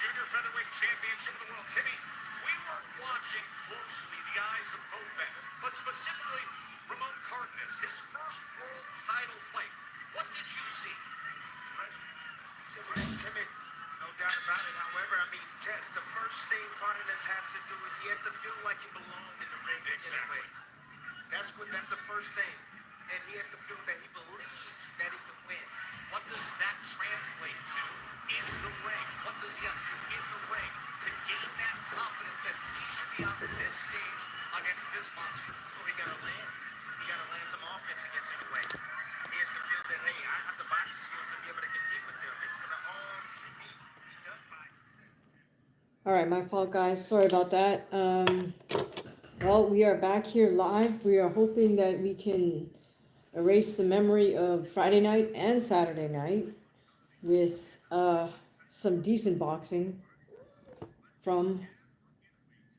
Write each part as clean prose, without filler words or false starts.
Junior Featherweight Championship of the World. Timmy, we were watching closely the eyes of both men, but specifically Ramon Cardenas, his first world title fight. What did you see? He's a little timid, no doubt about it. However, I mean, Tess, the first thing Cardenas has to do is he has to feel like he belongs in the ring. Exactly. That's the first thing. And he has to feel that he believes that he can win. What does that translate to in the ring? What does he have to do in the ring to gain that confidence that he should be on this stage against this monster? Well, he got to land. He got to land some offense against INOUE. He has to feel that, hey, I have the boxing skills to be able to compete with them. It's going to all be done by success. All right, my fault, guys. Sorry about that. Well, we are back here live. We are hoping that we can erase the memory of Friday night and Saturday night with some decent boxing from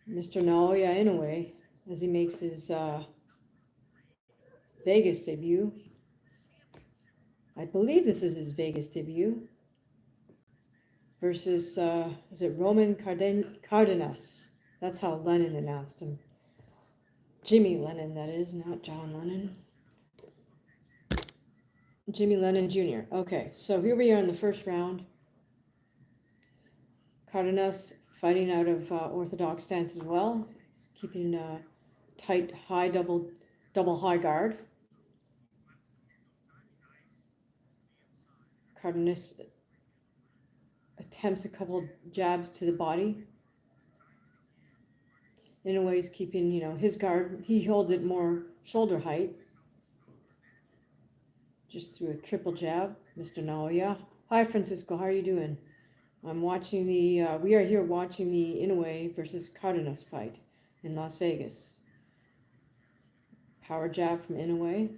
Mr. Naoya Inoue as he makes his Vegas debut. I believe this is his Vegas debut versus, is it Roman Cardenas? That's how Lennon announced him. Jimmy Lennon, that is, not John Lennon. Jimmy Lennon Jr. Okay, so here we are in the first round. Cardenas fighting out of orthodox stance as well, keeping a tight, high double high guard. Cardenas attempts a couple jabs to the body. Inoue is keeping, his guard. He holds it more shoulder height. Just threw a triple jab, Mr. Naoya. Hi, Francisco. How are you doing? I'm watching we are here watching the Inoue versus Cardenas fight in Las Vegas. Power jab from Inoue.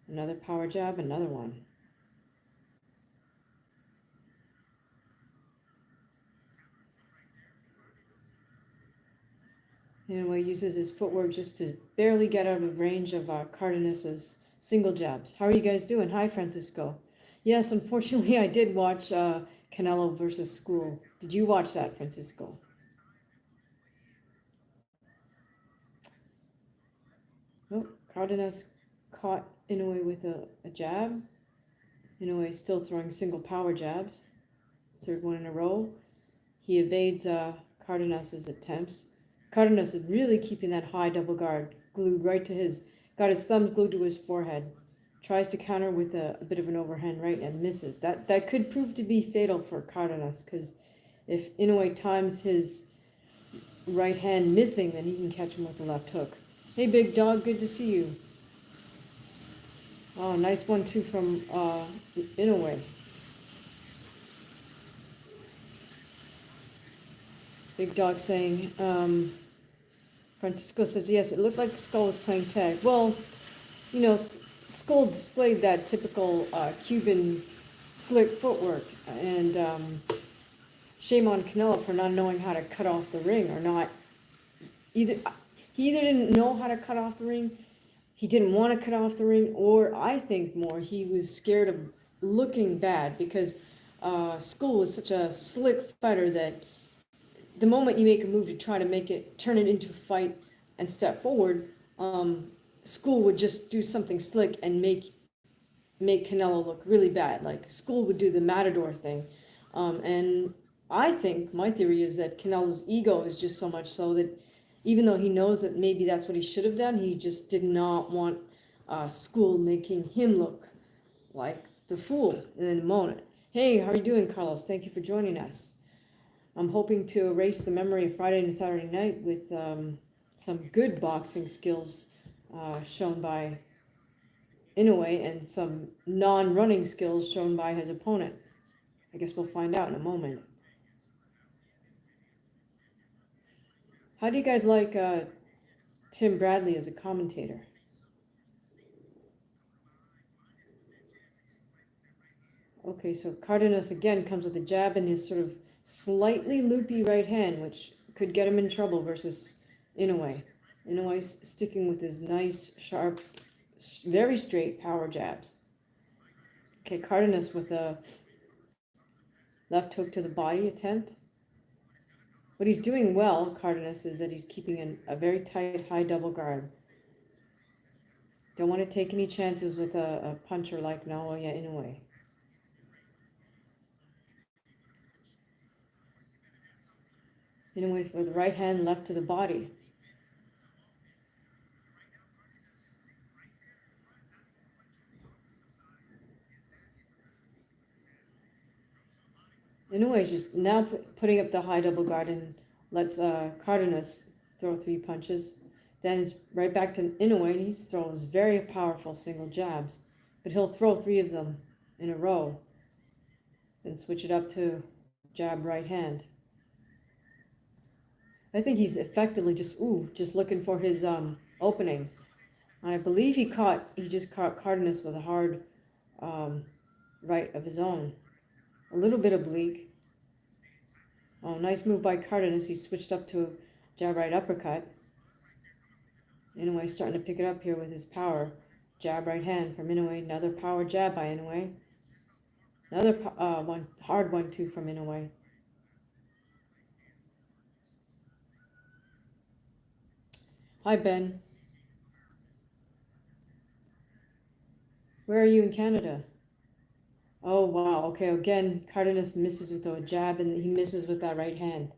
Another power jab, another one. Inoue uses his footwork just to barely get out of range of Cardenas's single jabs. How are you guys doing? Hi, Francisco. Yes, unfortunately, I did watch Canelo versus School. Did you watch that, Francisco? Oh, Cardenas caught Inoue with a jab. Inoue is still throwing single power jabs. Third one in a row. He evades Cardenas's attempts. Cardenas is really keeping that high double guard glued right to got his thumbs glued to his forehead. Tries to counter with a bit of an overhand right and misses. That could prove to be fatal for Cardenas, because if Inoue times his right hand missing, then he can catch him with the left hook. Hey, big dog, good to see you. Oh, nice one too from Inoue. Big dog saying, Francisco says, yes, it looked like Skull was playing tag. Well, Skull displayed that typical Cuban slick footwork, and shame on Canelo for not knowing how to cut off the ring, or not. He either didn't know how to cut off the ring, he didn't want to cut off the ring, or I think more, he was scared of looking bad, because Skull was such a slick fighter that the moment you make a move to try to turn it into a fight and step forward, School would just do something slick and make Canelo look really bad. Like School would do the Matador thing. And I think my theory is that Canelo's ego is just so much so that even though he knows that maybe that's what he should have done, he just did not want School making him look like the fool in a moment. Hey, how are you doing, Carlos? Thank you for joining us. I'm hoping to erase the memory of Friday and Saturday night with some good boxing skills shown by Inoue and some non-running skills shown by his opponent. I guess we'll find out in a moment. How do you guys like Tim Bradley as a commentator? Okay, so Cardenas again comes with a jab in his sort of slightly loopy right hand, which could get him in trouble versus Inoue. Inoue's sticking with his nice, sharp, very straight power jabs. Okay, Cardenas with a left hook to the body attempt. What he's doing well, Cardenas, is that he's keeping a very tight high double guard. Don't want to take any chances with a puncher like Naoya Inoue. Inoue with the right hand left to the body. Inoue is just now putting up the high double guard and lets Cardenas throw 3 punches. Then it's right back to Inoue, and he throws very powerful single jabs. But he'll throw 3 of them in a row. Then switch it up to jab right hand. I think he's effectively just looking for his openings. And I believe he just caught Cardenas with a hard right of his own. A little bit oblique. Oh, nice move by Cardenas. He switched up to a jab right uppercut. Inoue starting to pick it up here with his power. Jab right hand from Inoue. Another power jab by Inoue. Another hard 1-2 from Inoue. Hi, Ben. Where are you in Canada? Oh, wow. Okay, again, Cardenas misses with a jab, and he misses with that right hand.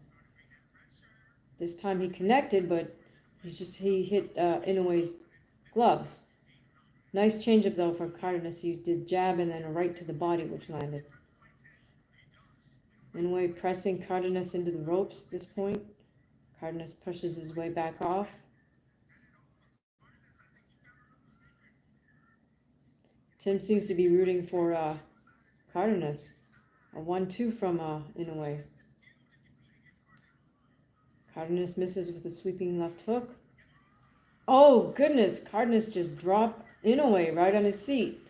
This time he connected, but he hit Inoue's gloves. Nice changeup, though, for Cardenas. He did jab and then a right to the body, which landed. Inoue pressing Cardenas into the ropes at this point. Cardenas pushes his way back off. Tim seems to be rooting for Cardenas. A 1-2 from Inoue. Cardenas misses with a sweeping left hook. Oh, goodness. Cardenas just dropped Inoue right on his seat.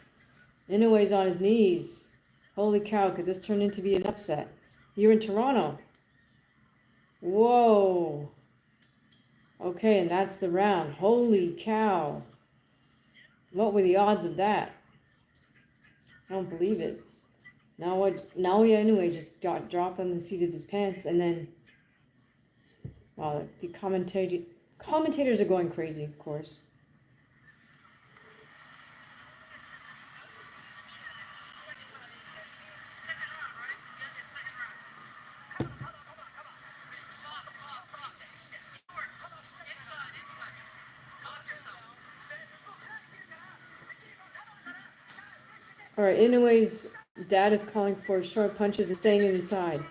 Inoue's on his knees. Holy cow, could this turn into be an upset? You're in Toronto. Whoa. Okay, and that's the round. Holy cow. What were the odds of that? I don't believe it. Naoya Inoue just got dropped on the seat of his pants, and then the commentators are going crazy, of course. All right, Inoue's dad is calling for short punches and staying inside.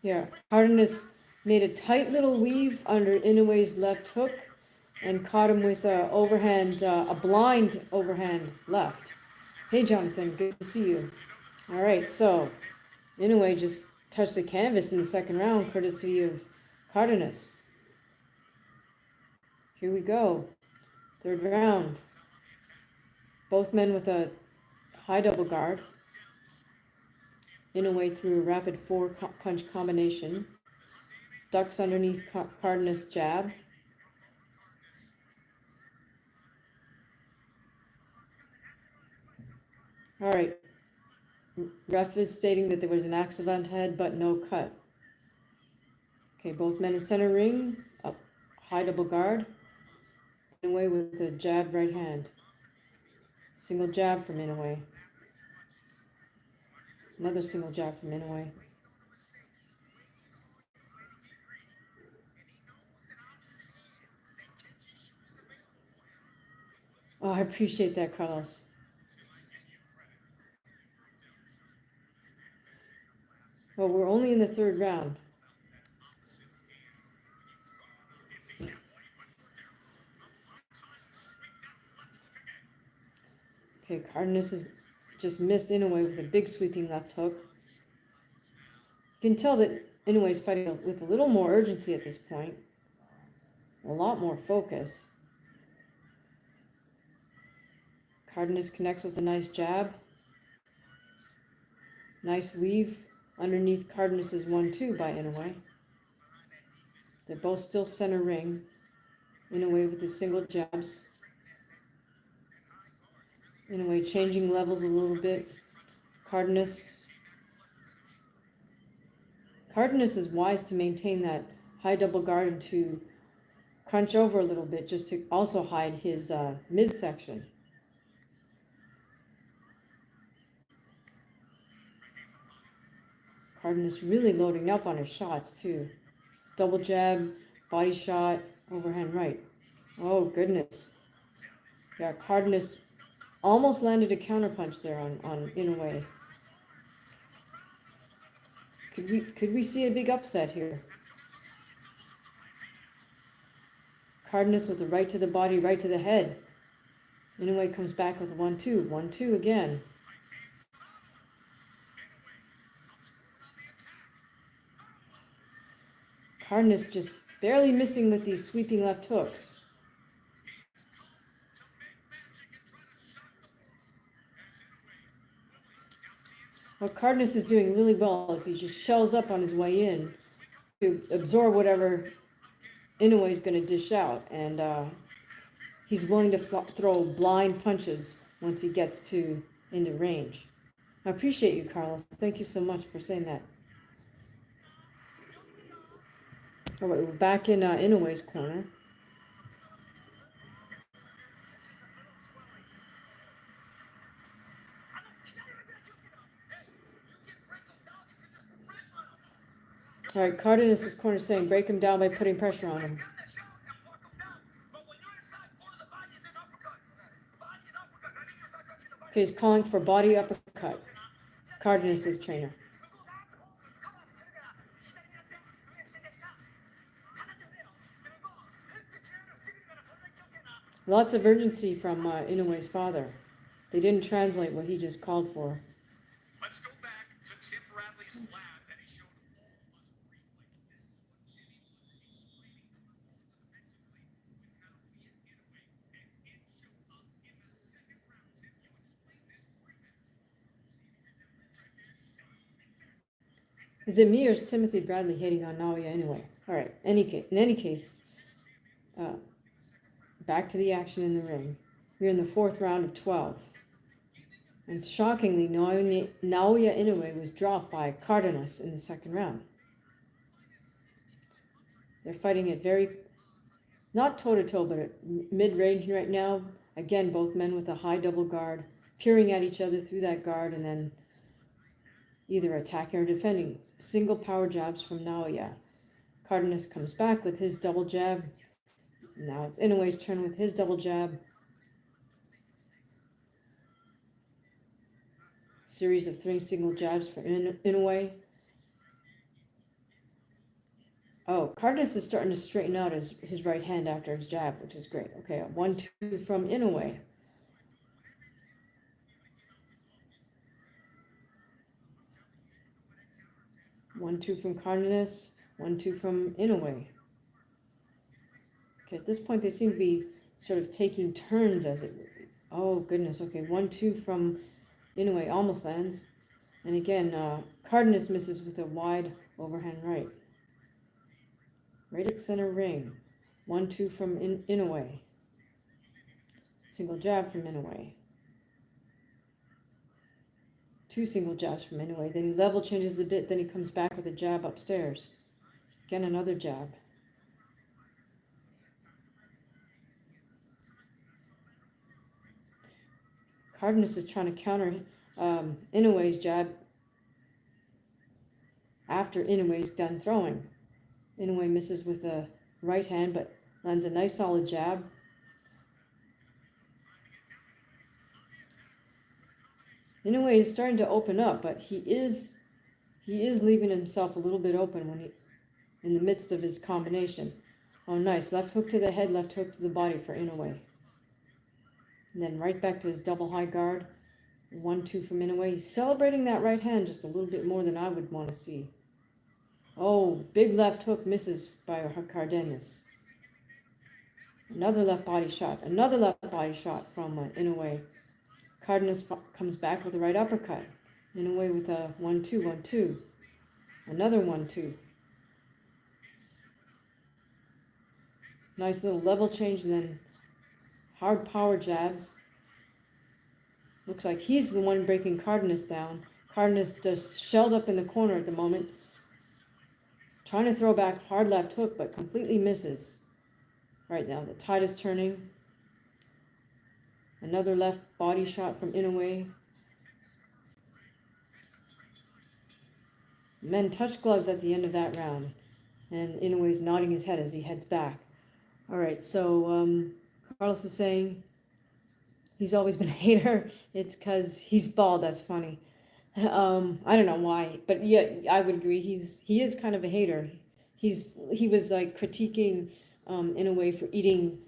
Yeah, Cardenas made a tight little weave under Inoue's left hook and caught him with a blind overhand left. Hey, Jonathan, good to see you. All right, so Inoue just touched the canvas in the second round, courtesy of Cardenas. Here we go. Third round. Both men with a high double guard. Inoue through a rapid 4-punch combination. Ducks underneath Cardenas' jab. All right. Ref is stating that there was an accident head, but no cut. Okay, both men in center ring. Up, high double guard. Inoue with a jab right hand. Single jab from Inoue. Another single jab from Inoue. Oh, I appreciate that, Carlos. Well, we're only in the third round. Okay, Cardenas has just missed Inoue with a big sweeping left hook. You can tell that Inoue is fighting with a little more urgency at this point. A lot more focus. Cardenas connects with a nice jab. Nice weave underneath Cardenas's 1-2 by Inoue. They're both still center ring. Inoue with his single jabs. Inoue changing levels a little bit. Cardenas is wise to maintain that high double guard and to crunch over a little bit just to also hide his midsection. Cardenas really loading up on his shots too. Double jab, body shot, overhand right. Oh goodness. Yeah, Cardenas almost landed a counterpunch there on Inoue. Could we see a big upset here? Cardenas with the right to the body, right to the head. Inoue comes back with 1-2. 1-2 again. Cardenas just barely missing with these sweeping left hooks. What Cardenas is doing really well is he just shells up on his way in to absorb whatever Inoue is going to dish out, and he's willing to throw blind punches once he gets into range. I appreciate you, Carlos. Thank you so much for saying that. All right, we're back in Inoue's corner. All right, Cardenas' corner saying break him down by putting pressure on him. Okay, he's calling for body uppercut. Cardenas' trainer. Lots of urgency from Inoue's father. They didn't translate what he just called for. Let's go back to Tim Bradley's lab that he showed all of us briefly. This is what Jimmy was explaining defensively with Naoya Inoue, and it showed up in the second round. Tim, you explained this pre-match. Is it me or is Timothy Bradley hating on Naoya Inoue? All right. In any case, back to the action in the ring. We're in the fourth round of 12. And shockingly, Naoya Inoue was dropped by Cardenas in the second round. They're fighting it very, not toe-to-toe, but at mid-range right now. Again, both men with a high double guard, peering at each other through that guard, and then either attacking or defending. Single power jabs from Naoya. Cardenas comes back with his double jab. Now it's Inoue's turn with his double jab. Series of 3 single jabs for Inoue. Oh, Cardenas is starting to straighten out his right hand after his jab, which is great. Okay, 1-2 from Inoue. One, two from Cardenas, 1-2 from Inoue. Okay, at this point they seem to be sort of taking turns as it. Oh goodness. Okay, 1-2 from Inoue almost lands, and again Cardenas misses with a wide overhand right. Right at center ring. 1-2 from Inoue. Single jab from Inoue. 2 single jabs from Inoue. Then he level changes a bit. Then he comes back with a jab upstairs. Again, another jab. Cardenas is trying to counter Inoue's jab after Inoue's done throwing. Inoue misses with a right hand, but lands a nice solid jab. Inoue is starting to open up, but he is leaving himself a little bit open when in the midst of his combination. Oh, nice. Left hook to the head, left hook to the body for Inoue. And then right back to his double high guard. 1-2 from Inoue. He's celebrating that right hand just a little bit more than I would want to see. Oh, big left hook misses by Cardenas. Another left body shot. Another left body shot from Inoue. Cardenas comes back with a right uppercut. Inoue with a 1-2, 1-2. Another 1-2. Nice little level change, then hard power jabs. Looks like he's the one breaking Cardenas down. Cardenas just shelled up in the corner at the moment. Trying to throw back hard left hook, but completely misses. Right now, the tide is turning. Another left body shot from Inoue. Men touch gloves at the end of that round. And Inoue's nodding his head as he heads back. All right, so Carlos is saying he's always been a hater. It's because he's bald. That's funny. I don't know why, but yeah, I would agree. He is kind of a hater. He was like critiquing Inoue for eating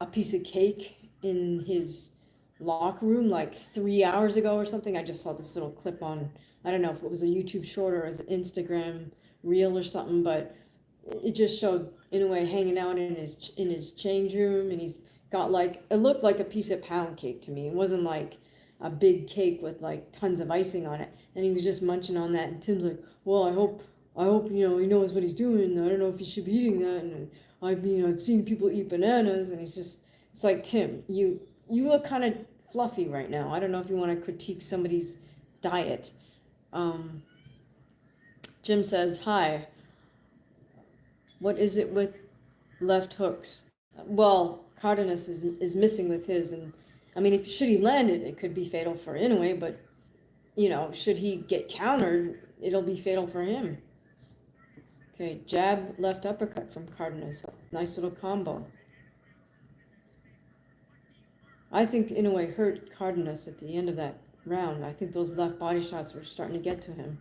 a piece of cake in his locker room like 3 hours ago or something. I just saw this little clip on, I don't know if it was a YouTube short or an Instagram reel or something, but it just showed Inoue hanging out in his change room, and he's got like, it looked like a piece of pound cake to me. It wasn't like a big cake with like tons of icing on it, and he was just munching on that. And Tim's like, well, I hope he knows what he's doing. I don't know if he should be eating that. And I've seen people eat bananas, and it's like, Tim, you look kind of fluffy right now. I don't know if you want to critique somebody's diet. Jim says, hi, what is it with left hooks? Well, Cardenas is missing with his, and I mean, should he land it, it could be fatal for Inoue, but should he get countered, it'll be fatal for him. Okay, jab, left uppercut from Cardenas. Nice little combo. I think Inoue hurt Cardenas at the end of that round. I think those left body shots were starting to get to him,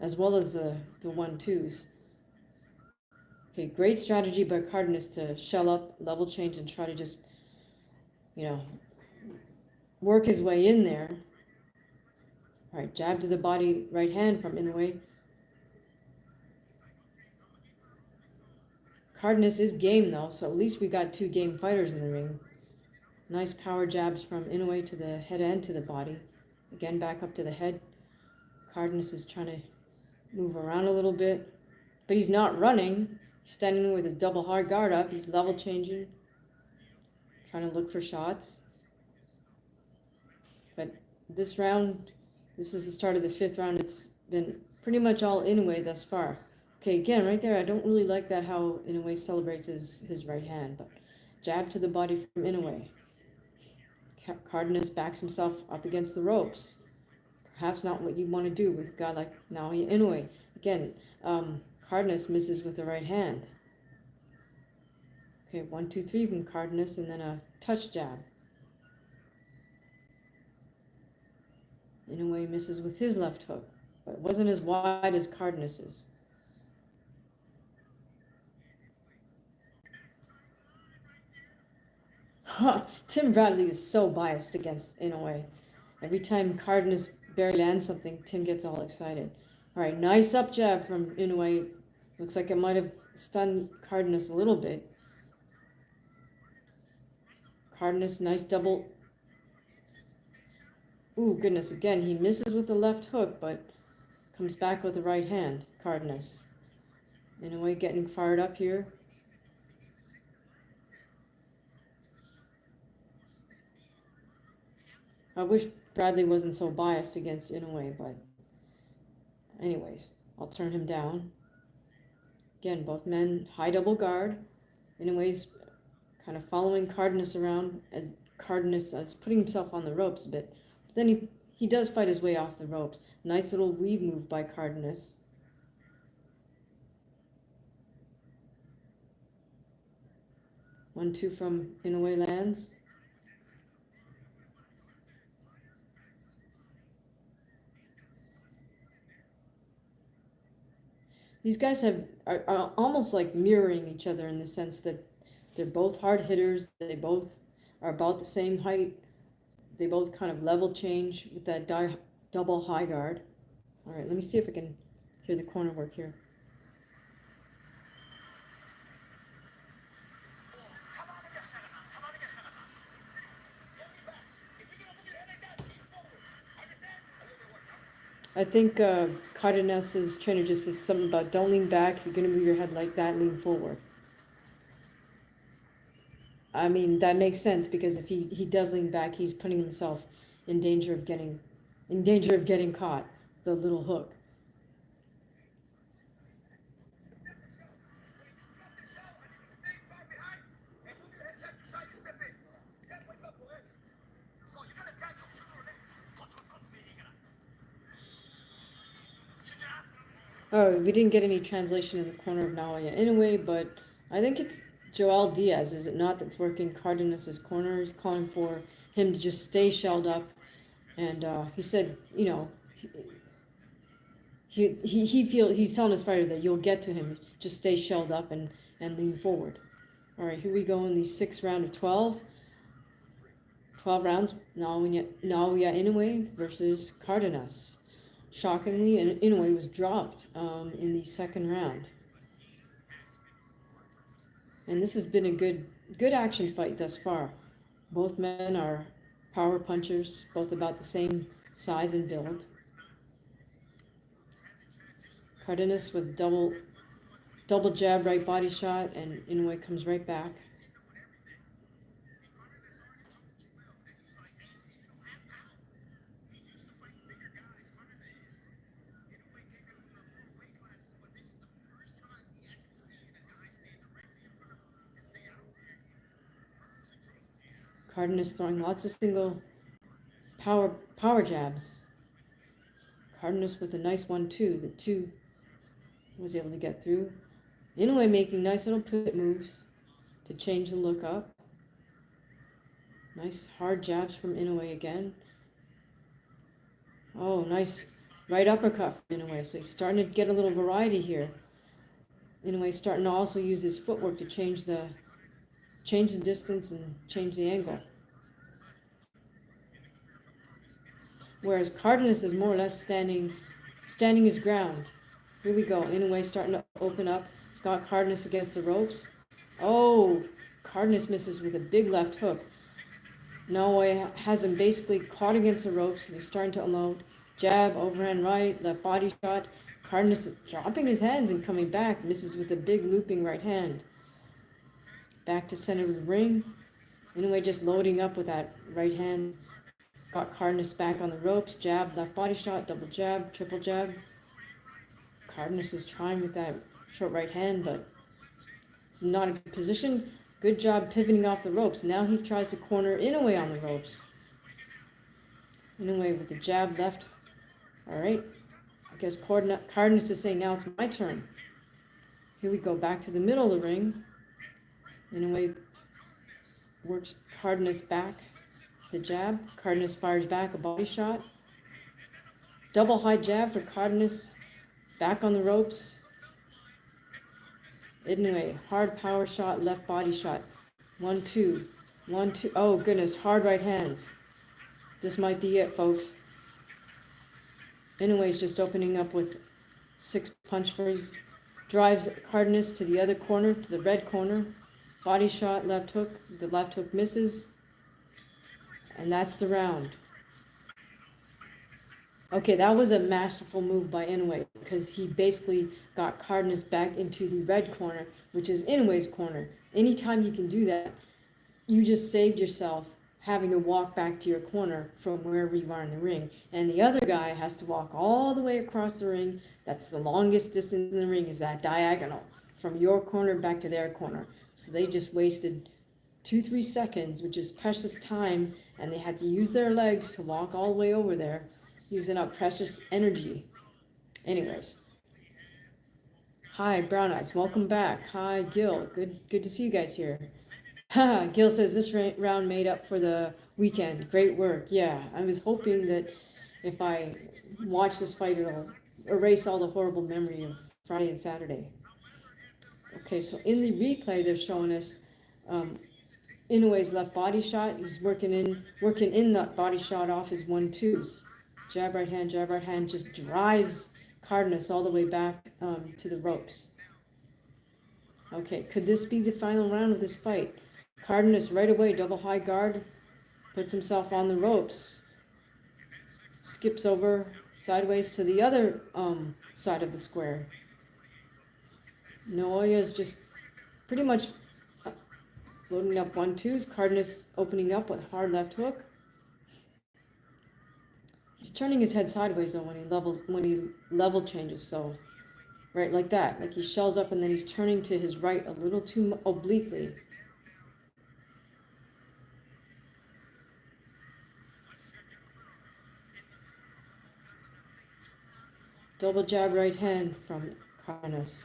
as well as the 1-2s. Okay, great strategy by Cardenas to shell up, level change, and try to just, work his way in there. All right, jab to the body, right hand from Inoue. Cardenas is game, though, so at least we got 2 game fighters in the ring. Nice power jabs from Inoue to the head and to the body. Again, back up to the head. Cardenas is trying to move around a little bit, but he's not running. He's standing with his double hard guard up. He's level changing, trying to look for shots. But this round, this is the start of the 5th round. It's been pretty much all Inoue thus far. Okay, again, right there, I don't really like that how Inoue celebrates his right hand, but jab to the body from Inoue. Cardenas backs himself up against the ropes. Perhaps not what you want to do with a guy like Naoya Inoue. Again, Cardenas misses with the right hand. Okay, 1, 2, 3 from Cardenas, and then a touch jab. Inoue misses with his left hook, but it wasn't as wide as Cardenas's. Tim Bradley is so biased against Inoue. Every time Cardenas barely lands something, Tim gets all excited. All right, nice up jab from Inoue. Looks like it might have stunned Cardenas a little bit. Cardenas, nice double. Ooh, goodness, again, he misses with the left hook, but comes back with the right hand, Cardenas. Inoue getting fired up here. I wish Bradley wasn't so biased against Inoue, but anyways, I'll turn him down. Again, both men high double guard. Inoue's kind of following Cardenas around as Cardenas is putting himself on the ropes a bit. But then he does fight his way off the ropes. Nice little weave move by Cardenas. One, two from Inoue lands. These guys are almost like mirroring each other in the sense that they're both hard hitters. They both are about the same height. They both kind of level change with that double high guard. All right, let me see if I can hear the corner work here. I think Cardenas' trainer just said something about don't lean back. If you're going to move your head like that, lean forward. I mean, that makes sense because if he does lean back, he's putting himself in danger of getting caught. The little hook. Oh, we didn't get any translation in the corner of Naoya Inoue, but I think it's Joel Diaz, is it not, that's working Cardenas' corner. He's calling for him to just stay shelled up. And he said, you know, he's telling his fighter that you'll get to him. Just stay shelled up and lean forward. All right, here we go in the 6th round of 12. 12 rounds, Naoya Inoue versus Cardenas. Shockingly, Inoue was dropped in the 2nd round. And this has been a good action fight thus far. Both men are power punchers, both about the same size and build. Cardenas with double jab, right body shot, and Inoue comes right back. Cardenas throwing lots of single power jabs. Cardenas with a nice 1-2. The 2 was able to get through. Inoue making nice little pivot moves to change the look up. Nice hard jabs from Inoue again. Oh, nice right uppercut from Inoue. So he's starting to get a little variety here. Inoue starting to also use his footwork to change the distance and change the angle. Whereas Cardenas is more or less standing his ground. Here we go. Inoue starting to open up. He's got Cardenas against the ropes. Oh, Cardenas misses with a big left hook. Inoue has him basically caught against the ropes. He's starting to unload. Jab, overhand right, left body shot. Cardenas is dropping his hands and coming back. Misses with a big looping right hand. Back to center of the ring. Inoue just loading up with that right hand. Got Cardenas back on the ropes. Jab, left body shot, double jab, triple jab. Cardenas is trying with that short right hand, but it's not a good position. Good job pivoting off the ropes. Now he tries to corner Inoue on the ropes. Inoue with the jab left. All right. I guess Cardenas is saying, now it's my turn. Here we go, back to the middle of the ring. Inoue works Cardenas back. The jab. Cardenas fires back, a body shot. Double high jab for Cardenas. Back on the ropes. Inoue, hard power shot, left body shot. 1-2. 1-2. Oh, goodness. Hard right hands. This might be it, folks. Inoue's just opening up with 6 punch for him. Drives Cardenas to the other corner, to the red corner. Body shot, left hook. The left hook misses. And that's the round. Okay, that was a masterful move by Inoue because he basically got Cardenas back into the red corner, which is Inoue's corner. Anytime you can do that, you just saved yourself having to walk back to your corner from wherever you are in the ring. And the other guy has to walk all the way across the ring. That's the longest distance in the ring, is that diagonal from your corner back to their corner. So they just wasted 2-3 seconds, which is precious time, and they had to use their legs to walk all the way over there, using up precious energy. Anyways. Hi, Brown Eyes. Welcome back. Hi, Gil. Good to see you guys here. Gil says this round made up for the weekend. Great work. Yeah, I was hoping that if I watch this fight, it'll erase all the horrible memory of Friday and Saturday. Okay, so in the replay, they're showing us Inoue's left body shot. He's working in that body shot off his 1-2s. Jab right hand, just drives Cardenas all the way back to the ropes. Okay, could this be the final round of this fight? Cardenas right away, double high guard, puts himself on the ropes, skips over sideways to the other side of the square. Naoya is just pretty much loading up 1-2s. Cardenas opening up with hard left hook. He's turning his head sideways though when he level changes, so right like that. Like he shells up and then he's turning to his right a little too obliquely. Double jab right hand from Cardenas.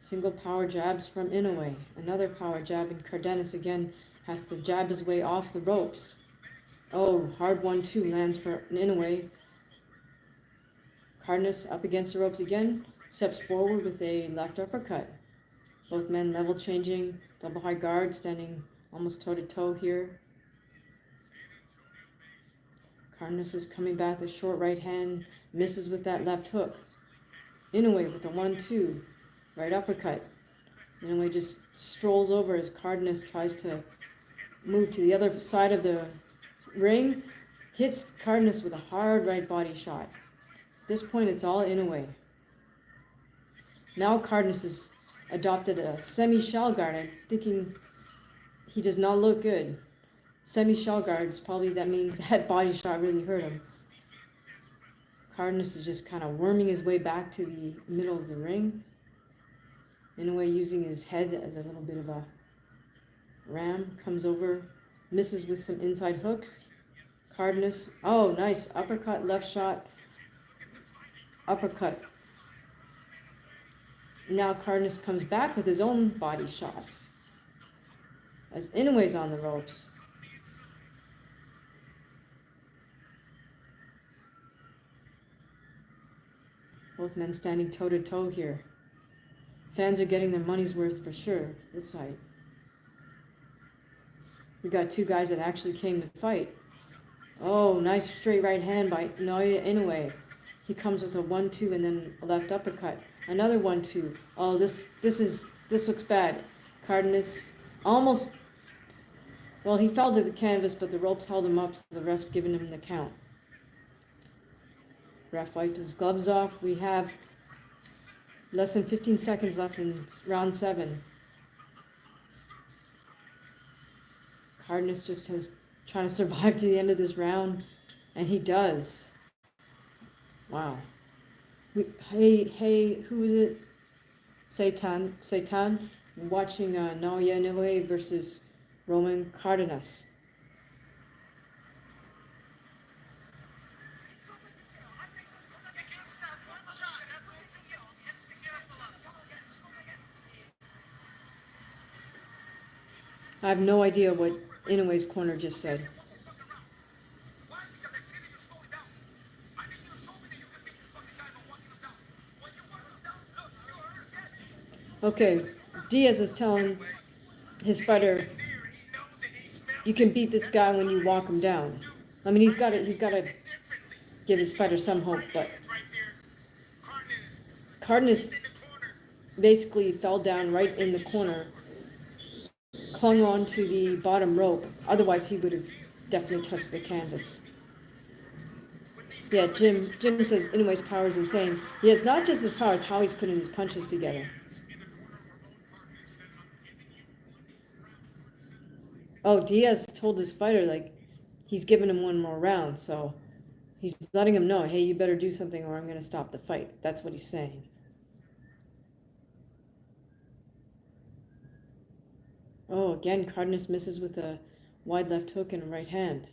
Single power jabs from INOUE. Another power jab, and Cardenas again has to jab his way off the ropes. Oh, hard 1-2 lands for INOUE. Cardenas up against the ropes again, steps forward with a left uppercut. Both men level changing, double high guard, standing almost toe to toe here. Cardenas is coming back with a short right hand, misses with that left hook. INOUE with a 1-2, right uppercut. INOUE just strolls over as Cardenas tries to move to the other side of the ring, hits Cardenas with a hard right body shot. At this point, it's all INOUE. Now Cardenas has adopted a semi-shell guard. I'm thinking he does not look good. Semi-shell guards, probably that means that body shot really hurt him. Cardenas is just kind of worming his way back to the middle of the ring. INOUE using his head as a little bit of a ram, comes over, misses with some inside hooks. Cardenas, oh nice, uppercut, left shot, uppercut. Now Cardenas comes back with his own body shots as INOUE's on the ropes. Both men standing toe to toe here. Fans are getting their money's worth for sure this fight. We got two guys that actually came to fight. Oh, nice straight right hand by Naoya Inoue. He comes with a 1-2 and then a left uppercut. Another 1-2. Oh, this looks bad. Cardenas almost, well, he fell to the canvas, but the ropes held him up, so the ref's giving him the count. Ref wiped his gloves off. We have less than 15 seconds left in round 7. Cardenas just is trying to survive to the end of this round, and he does. Wow. Hey, who is it? Seitan, watching Naoya Inoue versus Roman Cardenas. I have no idea what Inoue's corner just said. Okay, Diaz is telling his fighter, you can beat this guy when you walk him down. I mean, he's got to give his fighter some hope, but Cardenas basically fell down right in the corner, clung on to the bottom rope. Otherwise, he would have definitely touched the canvas. Yeah, Jim says Inoue's power is insane. He has not just his power, it's how he's putting his punches together. Oh, Diaz told his fighter, like, he's giving him one more round, so he's letting him know, hey, you better do something or I'm going to stop the fight. That's what he's saying. Oh, again, Cardenas misses with a wide left hook and a right hand.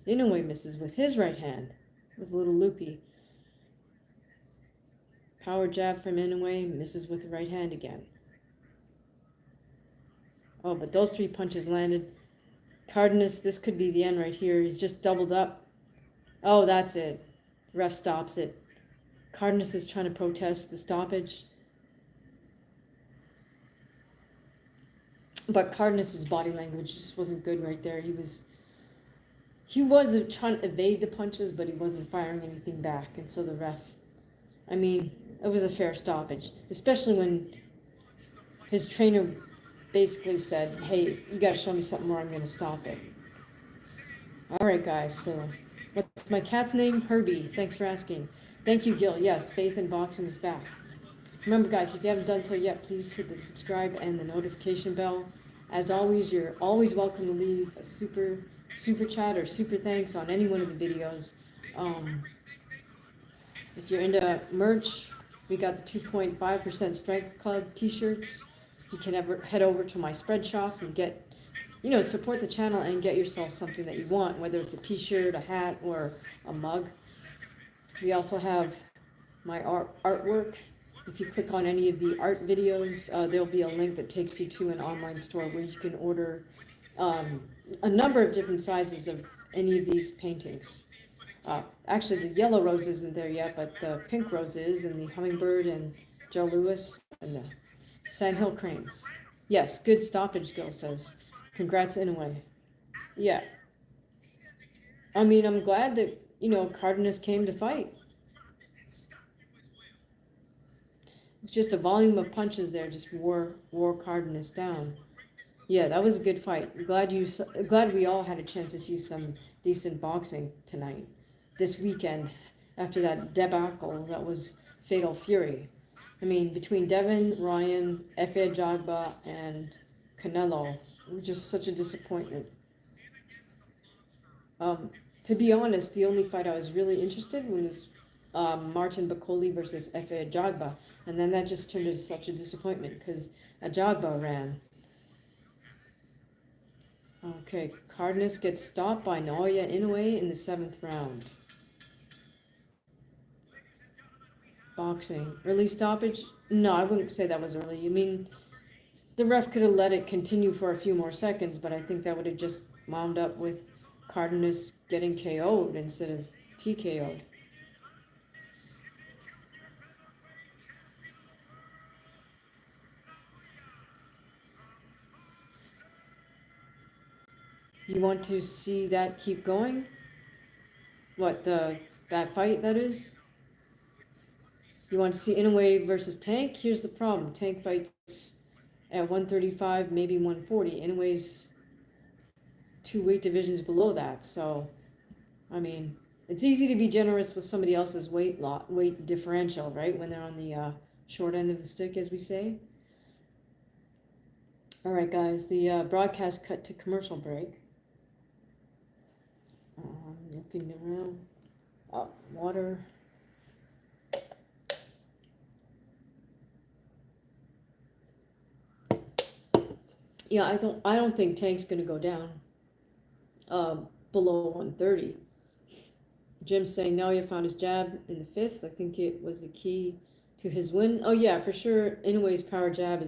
Inoue misses with his right hand. It was a little loopy. Power jab from Inoue, misses with the right hand again. Oh, but those 3 punches landed. Cardenas, this could be the end right here. He's just doubled up. Oh, that's it. The ref stops it. Cardenas is trying to protest the stoppage. But Cardenas' body language just wasn't good right there. He was trying to evade the punches, but he wasn't firing anything back. And so the ref, it was a fair stoppage. Especially when his trainer basically said, hey, you gotta show me something or I'm gonna stop it. Alright guys, so what's my cat's name? Herbie. Thanks for asking. Thank you, Gil. Yes, Faith in Boxing is back. Remember guys, if you haven't done so yet, please hit the subscribe and the notification bell. As always, you're always welcome to leave a super chat or super thanks on any one of the videos. If you're into merch, we got the 2.5% Strength Club t-shirts. You can head over to my spread shop and get, support the channel and get yourself something that you want, whether it's a t-shirt, a hat, or a mug. We also have my artwork. If you click on any of the art videos, there'll be a link that takes you to an online store where you can order a number of different sizes of any of these paintings. Actually, the yellow rose isn't there yet, but the pink rose is, and the hummingbird and Joe Louis and the sandhill cranes. Yes, good stoppage, Gil says. Congrats, Inoue. Yeah. I mean, I'm glad that, Cardenas came to fight. Just a volume of punches there just wore Cardenas down. Yeah, that was a good fight. Glad we all had a chance to see some decent boxing tonight, this weekend, after that debacle that was Fatal Fury. I mean, between Devin, Ryan, Efe Jagba, and Canelo, it was just such a disappointment. To be honest, the only fight I was really interested in was Martin Bakoli versus Efe Jagba, and then that just turned into such a disappointment because Jagba ran. Okay, Cardenas gets stopped by Naoya Inoue in the 7th round. Boxing. Early stoppage? No, I wouldn't say that was early. I mean, the ref could have let it continue for a few more seconds, but I think that would have just wound up with Cardenas getting KO'd instead of TKO'd. You want to see that keep going? What, that fight, that is? You want to see Inoue versus Tank? Here's the problem. Tank fights at 135, maybe 140. Inoue's 2 weight divisions below that. So, I mean, it's easy to be generous with somebody else's weight differential, right? When they're on the short end of the stick, as we say. All right, guys, the broadcast cut to commercial break. Looking around. Water. Yeah, I don't think Tank's gonna go down below 130. Jim's saying now he found his jab in the 5th. I think it was the key to his win. Oh yeah, for sure. Inoue's power jab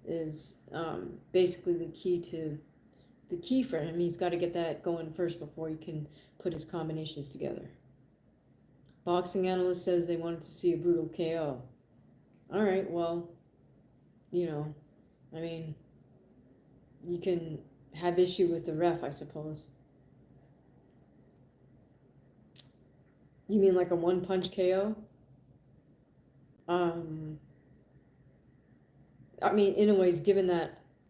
is basically the key for him. He's got to get that going first before he can put his combinations together. Boxing analyst says they wanted to see a brutal KO. All right, well, I mean, you can have issue with the ref, I suppose. You mean like a one-punch KO? I mean, Inoue's given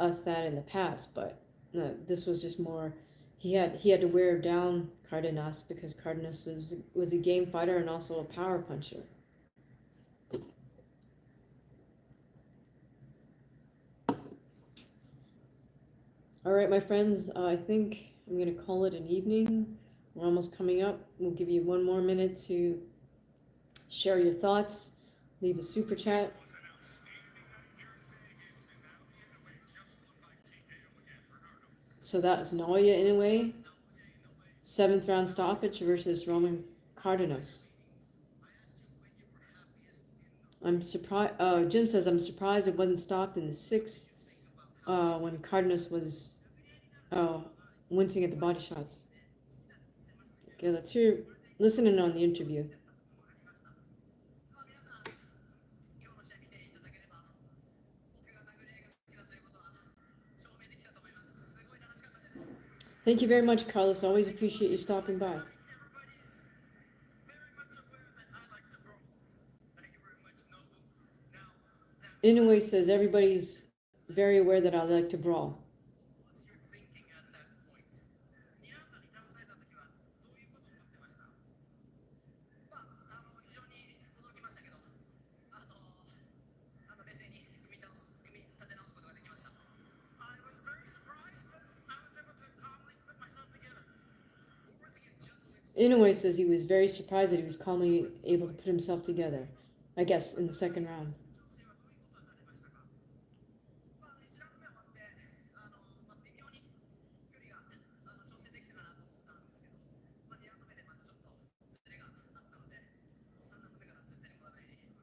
us that in the past, but this was just more. He had to wear down Cardenas because Cardenas was a game fighter and also a power puncher. All right, my friends, I think I'm going to call it an evening. We're almost coming up. We'll give you 1 more minute to share your thoughts, leave a super chat. So that's Naoya Inoue, 7th round stoppage versus Roman Cardenas. I'm surprised. Jim says I'm surprised it wasn't stopped in the 6th when Cardenas was wincing at the body shots. Okay, let's listen in on the interview. Thank you very much, Carlos. Always appreciate you stopping by. Inoue says everybody's very aware that I like to brawl. What was your thinking at that point? 2ラウンドに倒された時はどういうことを思ってました？非常に驚きましたけど、冷静に組み立て直すことができました。I was very surprised, but I was able to calmly put myself together. What were the adjustments? Inoue says he was very surprised that he was calmly able to put himself together, I guess, in the second round. 調整はどういうことをされましたか？1ラウンド目終わって、微妙に距離が調整できたかなと思ったんですけど、2ラウンド目でまたちょっとズレがあったので、3ラウンド目から絶対に戻らないように。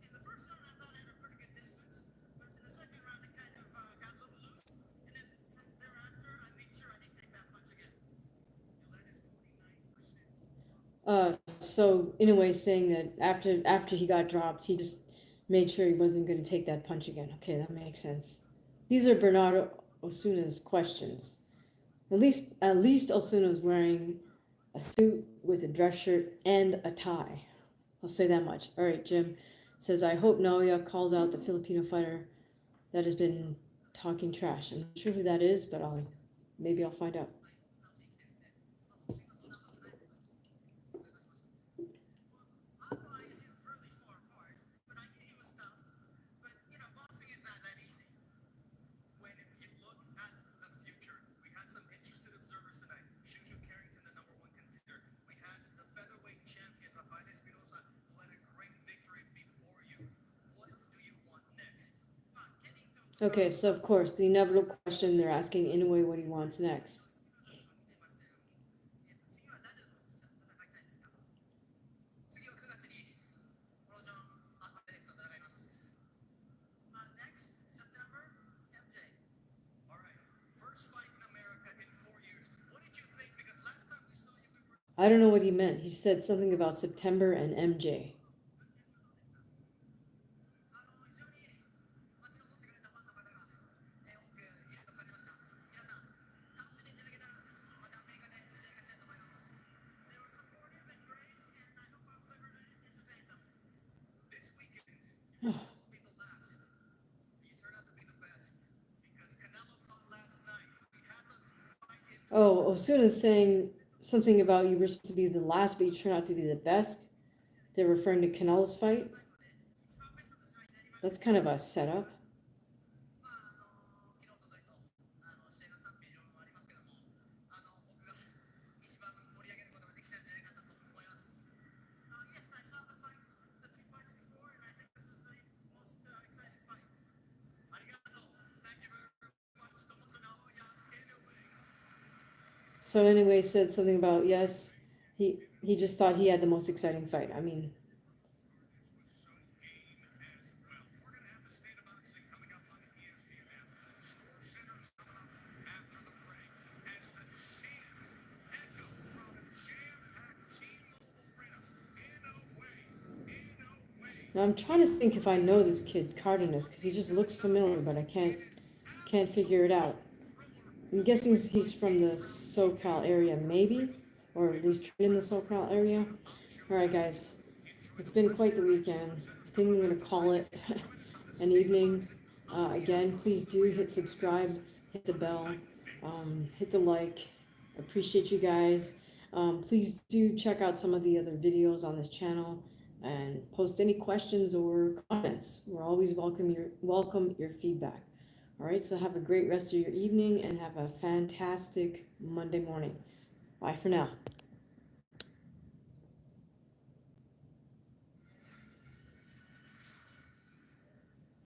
In the first round, I thought I had a pretty good distance, but in the second round, it kind of got a little loose, and then from thereafter, I made sure I didn't take that punch again. You landed 49%. So in a way saying that after he got dropped, he just made sure he wasn't going to take that punch again. Okay, that makes sense. These are Bernardo Osuna's questions. At least Osuna's wearing a suit with a dress shirt and a tie. I'll say that much. All right, Jim says, I hope Naoya calls out the Filipino fighter that has been talking trash. I'm not sure who that is, but maybe I'll find out. Otherwise, he's really far apart, but I knew he was tough. But, boxing is not that easy. When you look at the future, we had some interested observers tonight. Shushu Carrington, the #1 contender. We had the featherweight champion, Rafael Espinosa, who had a great victory before you. What do you want next? Okay, so of course, the inevitable question they're asking Inoue what he wants next. Next September, MJ. All right, first fight in America in 4 years. What did you think? Because last time we saw you, we were. I don't know what he meant. He said something about September and MJ. This weekend was supposed to be the last. You turned out to be the best because Canelo fought last night. We had the fight in. Oh, Osuna's saying something about you were supposed to be the last, but you turned out to be the best. They're referring to Canelo's fight. That's kind of a setup. Yes, I saw the two fights before, and I think this was the most exciting fight. Arigato. Thank you very much. So anyway, said something about yes, he just thought he had the most exciting fight. I mean, Was so game as well. We're going to have the state of boxing coming up on ESPN app. Sports Center's coming up after the break as the chants echo throughout a jam-packed T-Mobile Arena. Inoue. now I'm trying to think if I know this kid Cardenas because he just looks familiar, but I can't figure it out. I'm guessing he's from the SoCal area, maybe, or at least in the SoCal area. All right, guys, it's been quite the weekend. I think I'm gonna call it an evening. Again, please do hit subscribe, hit the bell, hit the like. Appreciate you guys. Please do check out some of the other videos on this channel and post any questions or comments. We're always welcome your feedback. All right, so have a great rest of your evening and have a fantastic Monday morning. Bye for now.